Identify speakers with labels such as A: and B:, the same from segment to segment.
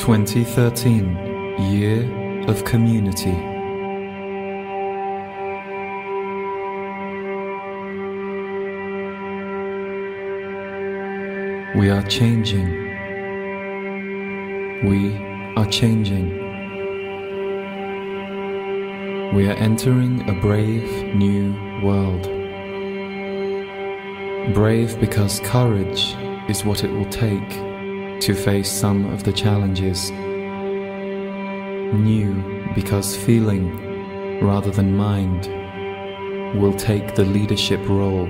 A: 2013 Year of Community. We are changing. We are changing. We are entering a brave new world. Brave because courage is what it will take to face some of the challenges. New because feeling, rather than mind, will take the leadership role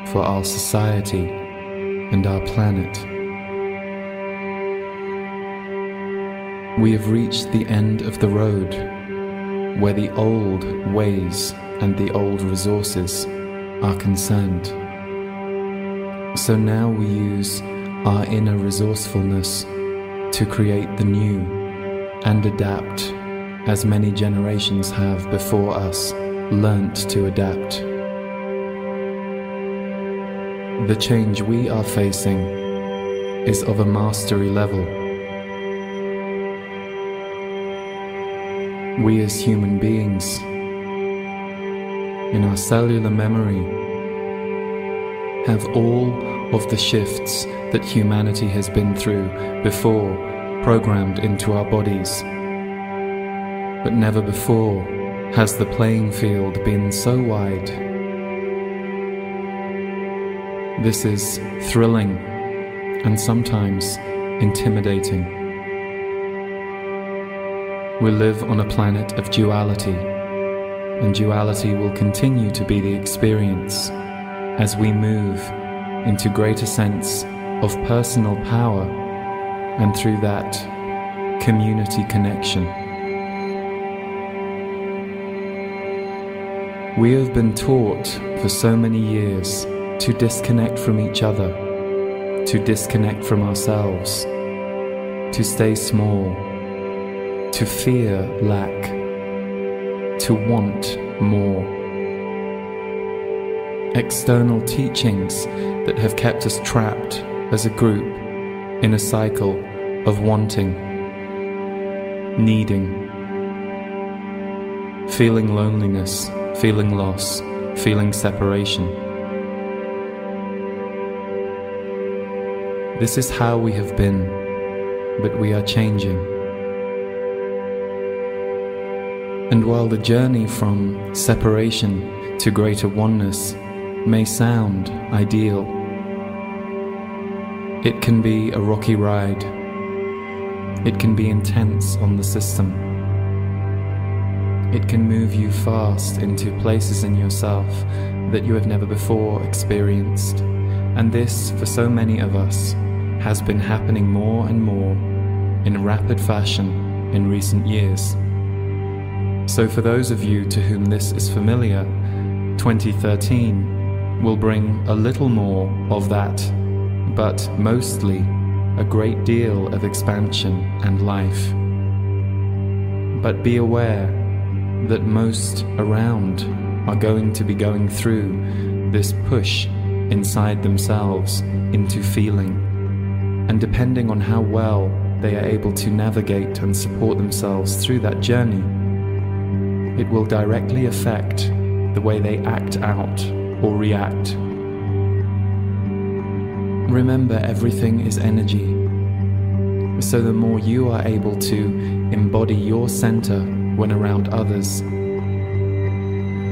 A: for our society and our planet. We have reached the end of the road, where the old ways and the old resources are concerned. So now we use our inner resourcefulness to create the new and adapt, as many generations have before us learnt to adapt. The change we are facing is of a mastery level. We as human beings, in our cellular memory, have all of the shifts that humanity has been through before programmed into our bodies. But never before has the playing field been so wide. This is thrilling and sometimes intimidating. We live on a planet of duality, and duality will continue to be the experience as we move into greater sense of personal power and through that community connection. We have been taught for so many years to disconnect from each other, to disconnect from ourselves, to stay small, to fear lack, to want more. External teachings that have kept us trapped as a group in a cycle of wanting, needing, feeling loneliness, feeling loss, feeling separation. This is how we have been, but we are changing. And while the journey from separation to greater oneness may sound ideal, it can be a rocky ride. It can be intense on the system. It can move you fast into places in yourself that you have never before experienced. And this, for so many of us, has been happening more and more in rapid fashion in recent years. So for those of you to whom this is familiar, 2013 will bring a little more of that, but mostly a great deal of expansion and life. But be aware that most around are going to be going through this push inside themselves into feeling. And depending on how well they are able to navigate and support themselves through that journey, it will directly affect the way they act out or react. Remember, everything is energy. So the more you are able to embody your center when around others,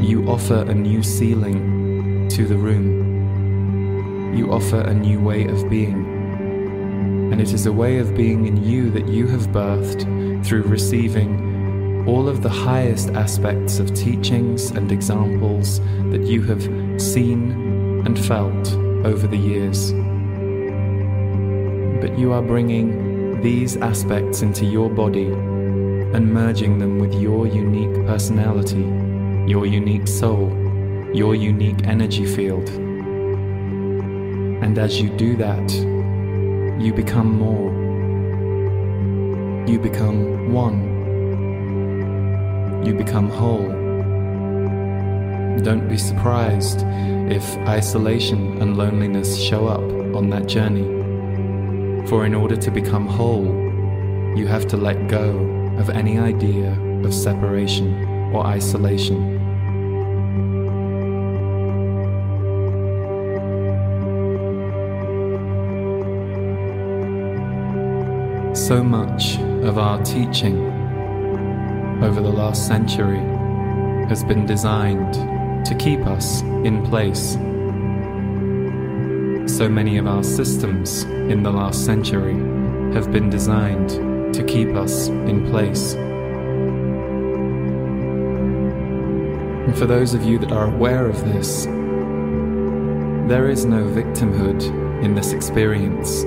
A: you offer a new ceiling to the room. You offer a new way of being. And it is a way of being in you that you have birthed through receiving all of the highest aspects of teachings and examples that you have seen and felt over the years. But you are bringing these aspects into your body and merging them with your unique personality, your unique soul, your unique energy field. And as you do that, you become more. You become one. You become whole. Don't be surprised if isolation and loneliness show up on that journey. For in order to become whole, you have to let go of any idea of separation or isolation. So much of our teaching over the last century has been designed to keep us in place. So many of our systems in the last century have been designed to keep us in place. And for those of you that are aware of this, there is no victimhood in this experience.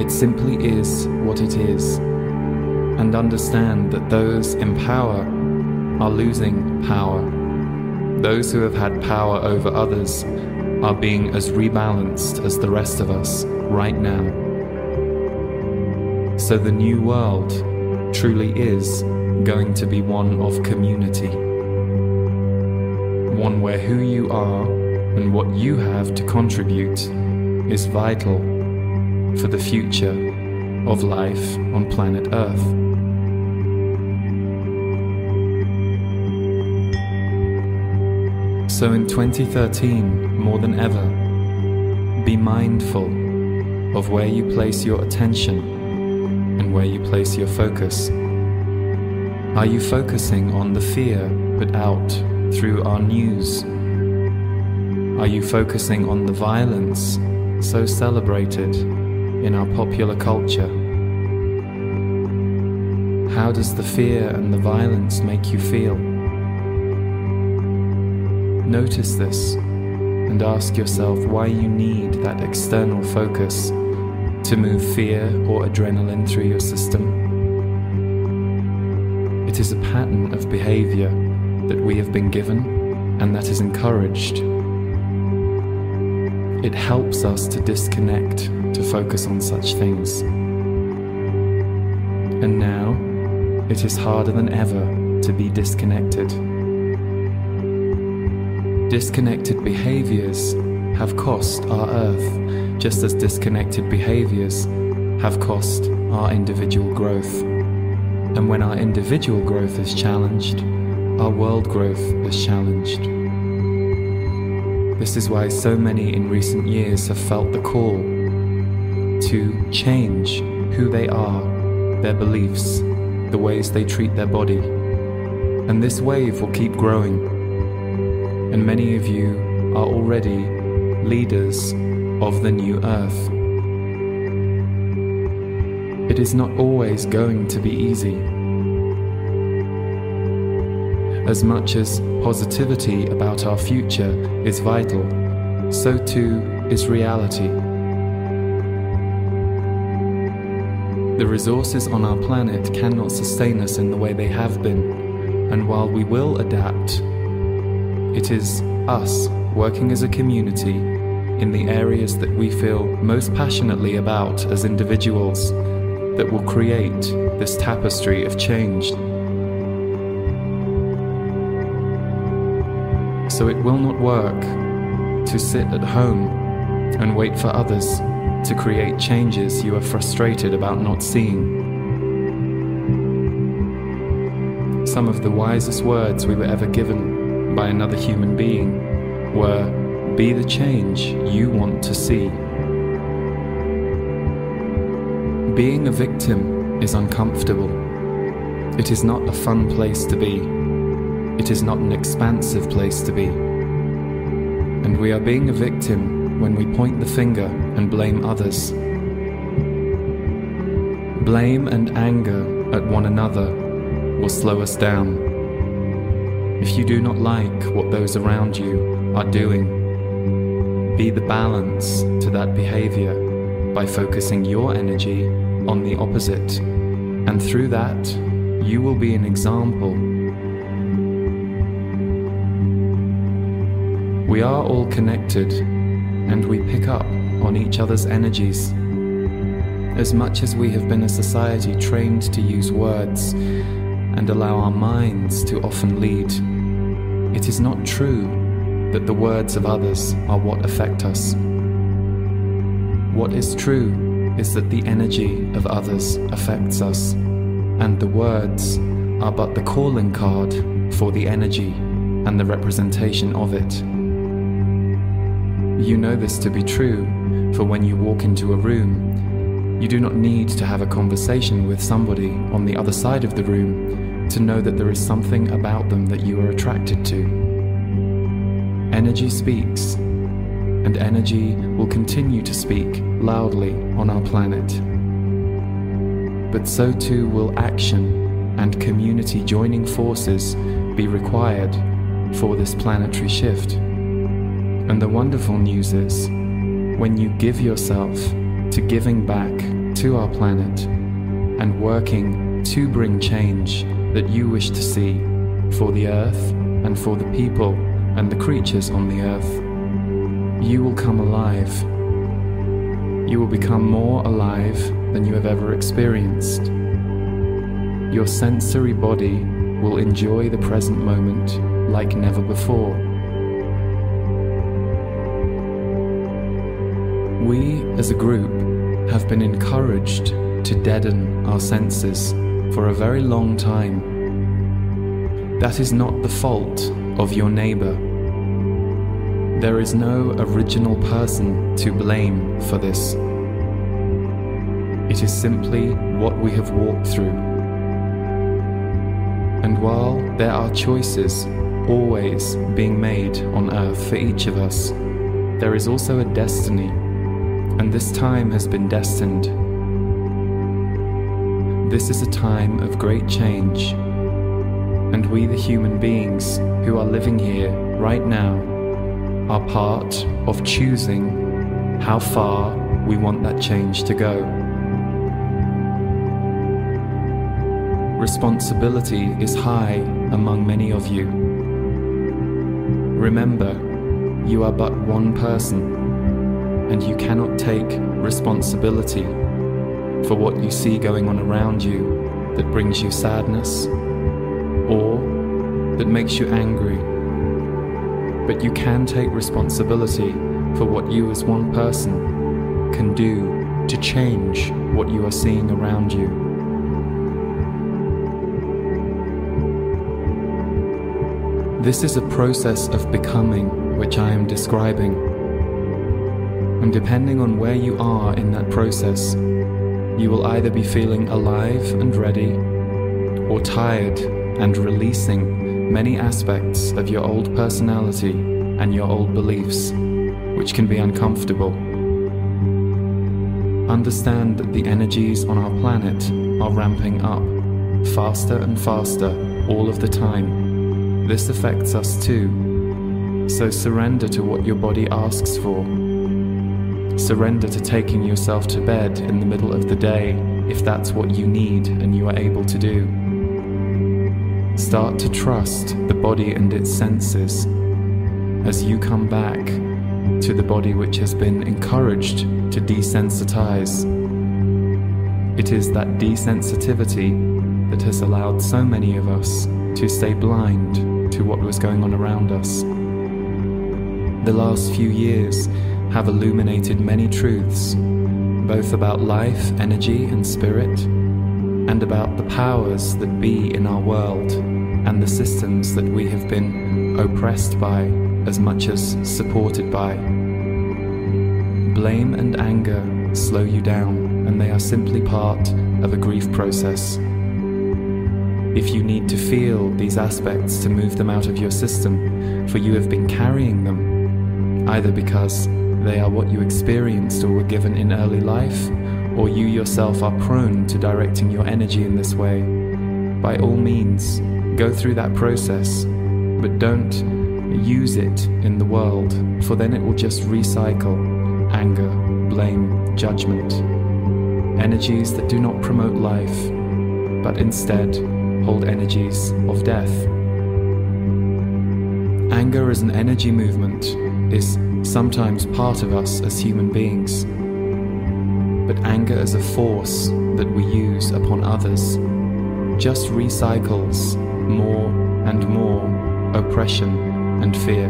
A: It simply is what it is. And understand that those in power are losing power. Those who have had power over others are being as rebalanced as the rest of us right now. So the new world truly is going to be one of community. One where who you are and what you have to contribute is vital for the future of life on planet Earth. So in 2013, more than ever, be mindful of where you place your attention and where you place your focus. Are you focusing on the fear put out through our news? Are you focusing on the violence so celebrated in our popular culture? How does the fear and the violence make you feel? Notice this and ask yourself why you need that external focus to move fear or adrenaline through your system. It is a pattern of behavior that we have been given and that is encouraged. It helps us to disconnect, to focus on such things. And now, it is harder than ever to be disconnected. Disconnected behaviors have cost our Earth, just as disconnected behaviors have cost our individual growth. And when our individual growth is challenged, our world growth is challenged. This is why so many in recent years have felt the call to change who they are, their beliefs, the ways they treat their body. And this wave will keep growing. And many of you are already leaders of the new Earth. It is not always going to be easy. As much as positivity about our future is vital, so too is reality. The resources on our planet cannot sustain us in the way they have been, and while we will adapt, it is us working as a community in the areas that we feel most passionately about as individuals that will create this tapestry of change. So it will not work to sit at home and wait for others to create changes you are frustrated about not seeing. Some of the wisest words we were ever given by another human being were, "Be the change you want to see." Being a victim is uncomfortable. It is not a fun place to be. It is not an expansive place to be. And we are being a victim when we point the finger and blame others. Blame and anger at one another will slow us down. If you do not like what those around you are doing, be the balance to that behavior by focusing your energy on the opposite. And through that, you will be an example. We are all connected, and we pick up on each other's energies. As much as we have been a society trained to use words and allow our minds to often lead, it is not true that the words of others are what affect us. What is true is that the energy of others affects us, and the words are but the calling card for the energy and the representation of it. You know this to be true, for when you walk into a room, you do not need to have a conversation with somebody on the other side of the room to know that there is something about them that you are attracted to. Energy speaks, and energy will continue to speak loudly on our planet. But so too will action and community joining forces be required for this planetary shift. And the wonderful news is, when you give yourself to giving back to our planet and working to bring change that you wish to see for the earth and for the people and the creatures on the earth, you will come alive. You will become more alive than you have ever experienced. Your sensory body will enjoy the present moment like never before. We, as a group, have been encouraged to deaden our senses for a very long time. That is not the fault of your neighbor. There is no original person to blame for this. It is simply what we have walked through. And while there are choices always being made on earth for each of us, there is also a destiny, and this time has been destined. This is a time of great change, and we, the human beings who are living here right now, are part of choosing how far we want that change to go. Responsibility is high among many of you. Remember, you are but one person, and you cannot take responsibility for what you see going on around you that brings you sadness or that makes you angry. But you can take responsibility for what you as one person can do to change what you are seeing around you. This is a process of becoming which I am describing. And depending on where you are in that process, you will either be feeling alive and ready, or tired and releasing many aspects of your old personality and your old beliefs, which can be uncomfortable. Understand that the energies on our planet are ramping up, faster and faster, all of the time. This affects us too, so surrender to what your body asks for. Surrender to taking yourself to bed in the middle of the day if that's what you need and you are able to do. Start to trust the body and its senses as you come back to the body which has been encouraged to desensitize. It is that desensitivity that has allowed so many of us to stay blind to what was going on around us. The last few years have illuminated many truths, both about life, energy, and spirit, and about the powers that be in our world and the systems that we have been oppressed by as much as supported by. Blame and anger slow you down, and they are simply part of a grief process. If you need to feel these aspects to move them out of your system, for you have been carrying them, either because they are what you experienced or were given in early life, or you yourself are prone to directing your energy in this way, by all means, go through that process, but don't use it in the world, for then it will just recycle anger, blame, judgment, energies that do not promote life, but instead hold energies of death. Anger as an energy movement is sometimes part of us as human beings, but anger as a force that we use upon others just recycles more and more oppression and fear.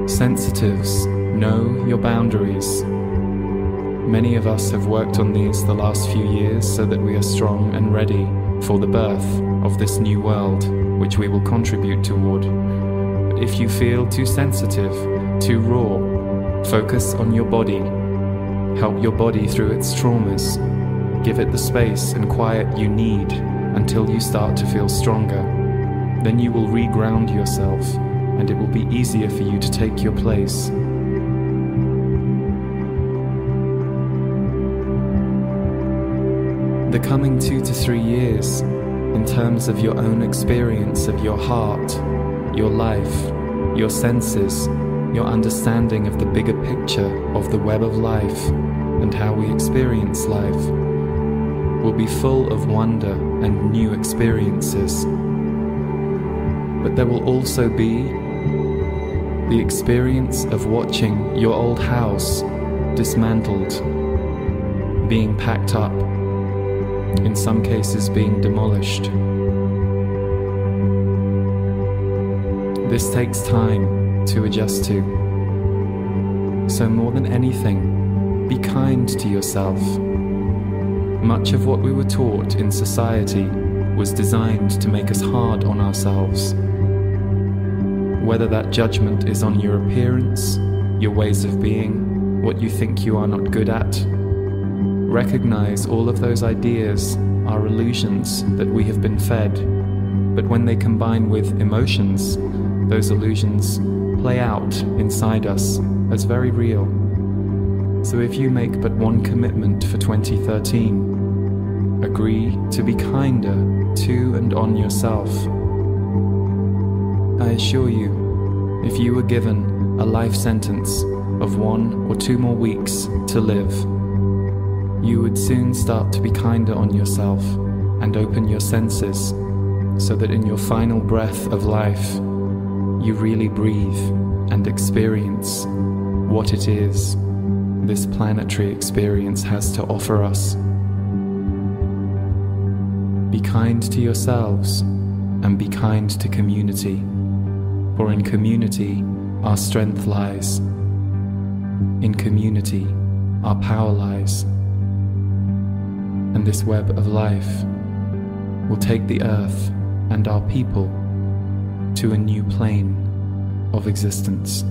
A: Sensitives, know your boundaries Many of us have worked on these the last few years so that we are strong and ready for the birth of this new world, which we will contribute toward. But if you feel too sensitive, too raw, focus on your body. Help your body through its traumas. Give it the space and quiet you need until you start to feel stronger. Then you will reground yourself, and it will be easier for you to take your place. The coming 2 to 3 years, in terms of your own experience of your heart, your life, your senses, your understanding of the bigger picture of the web of life and how we experience life, will be full of wonder and new experiences. But there will also be the experience of watching your old house dismantled, being packed up, in some cases being demolished. This takes time to adjust to. So more than anything, be kind to yourself. Much of what we were taught in society was designed to make us hard on ourselves. Whether that judgment is on your appearance, your ways of being, what you think you are not good at, recognize all of those ideas are illusions that we have been fed, but when they combine with emotions, those illusions play out inside us as very real. So if you make but one commitment for 2013, agree to be kinder to and on yourself. I assure you, if you were given a life sentence of 1 or 2 more weeks to live, you would soon start to be kinder on yourself and open your senses so that in your final breath of life, you really breathe and experience what it is this planetary experience has to offer us. Be kind to yourselves and be kind to community, for in community our strength lies. In community our power lies. And this web of life will take the earth and our people to a new plane of existence.